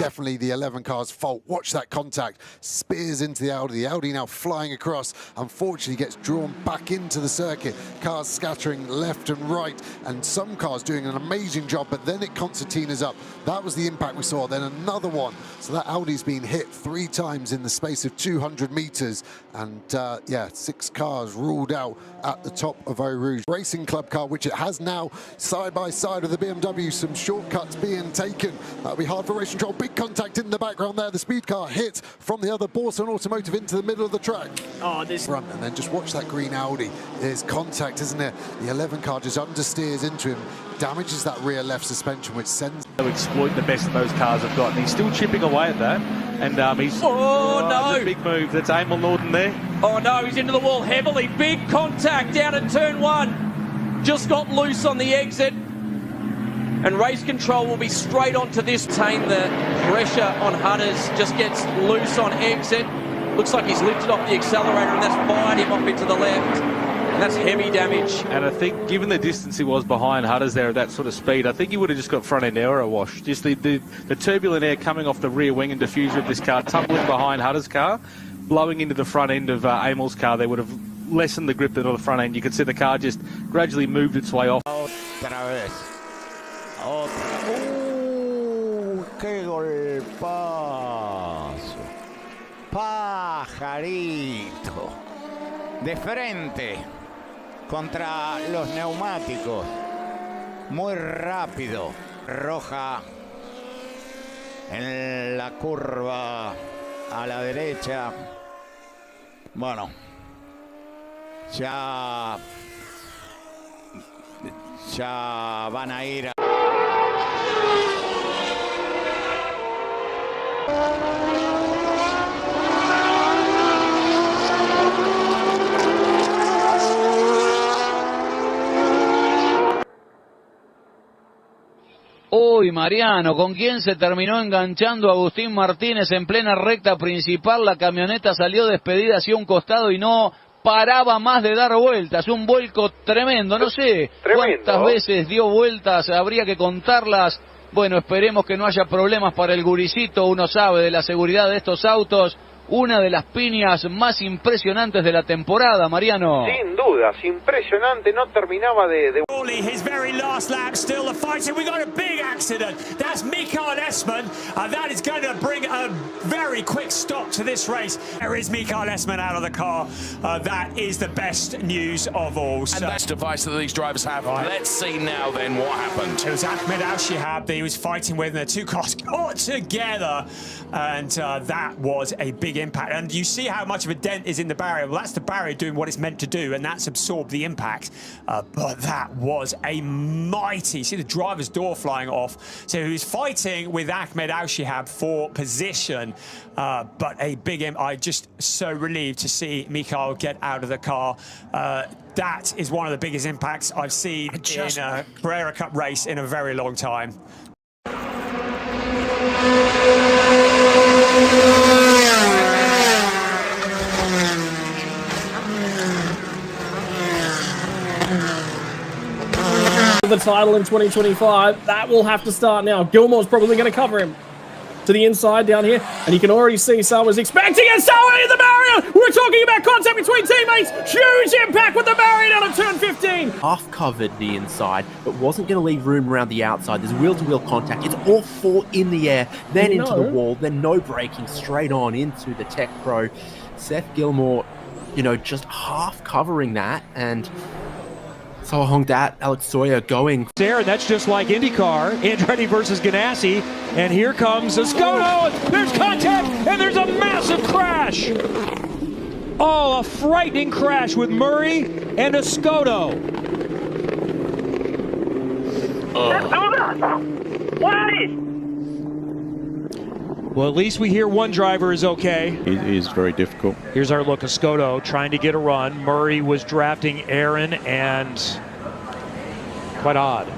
definitely the 11 car's fault. Watch that contact. Spears into the Audi. The Audi now flying across. Unfortunately, gets drawn back into the circuit. Cars scattering left and right, and some cars doing an amazing job, but then it concertinas up. That was the impact we saw. Then another one. So that Audi's been hit 3 times in the space of 200 meters. And yeah, 6 cars ruled out at the top of Eau Rouge. Racing Club car, which it has now side by side with the BMW. Some shortcuts being taken. That'll be hard for race control. Big contact in the background there. The speed car hit from the other Borson Automotive into the middle of the track. Oh, this front, and then just watch that green Audi. There's contact, isn't there? The 11 car just understeers into him, damages that rear left suspension, which sends... To exploit the best those cars have got, and he's still chipping away at that. And he's... Oh, no! A big move. That's Emil Norden there. Oh, no, he's into the wall heavily. Big contact down at turn 1. Just got loose on the exit. And race control will be straight onto this. Tame the pressure on Hunters. Just gets loose on exit. Looks like he's lifted off the accelerator, and that's fired him off into the left. And that's heavy damage. And I think, given the distance he was behind Hunters there at that sort of speed, I think he would have just got front end air wash. Just the turbulent air coming off the rear wing and diffuser of this car, tumbling behind Hunters' car, blowing into the front end of Emil's car. They would have lessened the grip on the front end. You could see the car just gradually moved its way off. Otra vez. ¡Qué golpazo! Pajarito. De frente contra los neumáticos. Muy rápido. Roja en la curva a la derecha. Bueno, ya van a ir a... Uy, Mariano, ¿con quién se terminó enganchando Agustín Martínez en plena recta principal? La camioneta salió despedida hacia un costado y no paraba más de dar vueltas. Un vuelco tremendo, no sé cuántas veces dio vueltas, habría que contarlas. Bueno, esperemos que no haya problemas para el guricito. Uno sabe de la seguridad de estos autos. Una de las piñas más impresionantes de la temporada, Mariano. Sin dudas, impresionante, no terminaba de... His very last lap, still the fighting. We got a big accident. That's Mikael Esman, and that is going to bring a very quick stop to this race. There is Mikael Esman out of the car. That is the best news of all. And that's the device that these drivers have. Right. Let's see now then what happened. It was Ahmed Al-Shihab that he was fighting with, and the 2 cars got together, and that was a big impact. And you see how much of a dent is in the barrier. Well, that's the barrier doing what it's meant to do, and that's absorbed the impact. But that was a mighty... See the driver's door flying off. So he was fighting with Ahmed Al-Shihab for position. But a big impact. I'm just so relieved to see Mikael get out of the car. That is one of the biggest impacts I've seen in a Carrera Cup race in a very long time. The title in 2025, that will have to start now. Gilmore's probably going to cover him to the inside down here, and you can already see Salwa's expecting it. Salwa in the barrier. We're talking about contact between teammates. Huge impact with the barrier down at turn 15. Half covered the inside, but wasn't going to leave room around the outside. There's wheel-to-wheel contact. It's all 4 in the air, then into the wall, then no braking, straight on into the Tech Pro. Seth Gilmore, you know, just half covering that, and So Hongdat, Alex Sawyer going there, and that's just like IndyCar. Andretti versus Ganassi, and here comes Escoto. There's contact, and there's a massive crash. Oh, a frightening crash with Murray and Escoto. Why? Well, at least we hear one driver is okay. It is very difficult. Here's our look. Escoto trying to get a run. Murray was drafting Aaron, and quite odd.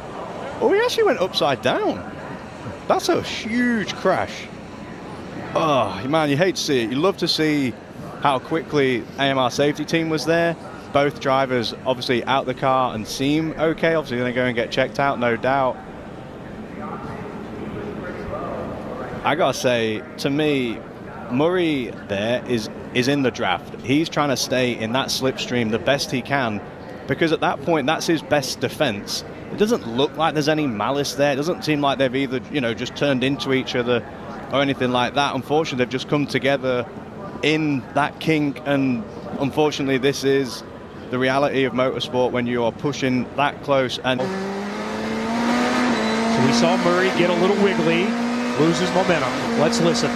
Oh, he actually went upside down. That's a huge crash. Oh, man, you hate to see it. You love to see how quickly AMR safety team was there. Both drivers obviously out the car and seem okay. Obviously, they're going to go and get checked out, no doubt. I gotta say, to me, Murray there is in the draft. He's trying to stay in that slipstream the best he can, because at that point, that's his best defense. It doesn't look like there's any malice there. It doesn't seem like they've either, just turned into each other or anything like that. Unfortunately, they've just come together in that kink, and unfortunately, this is the reality of motorsport when you are pushing that close. And so we saw Murray get a little wiggly, loses momentum. Let's listen.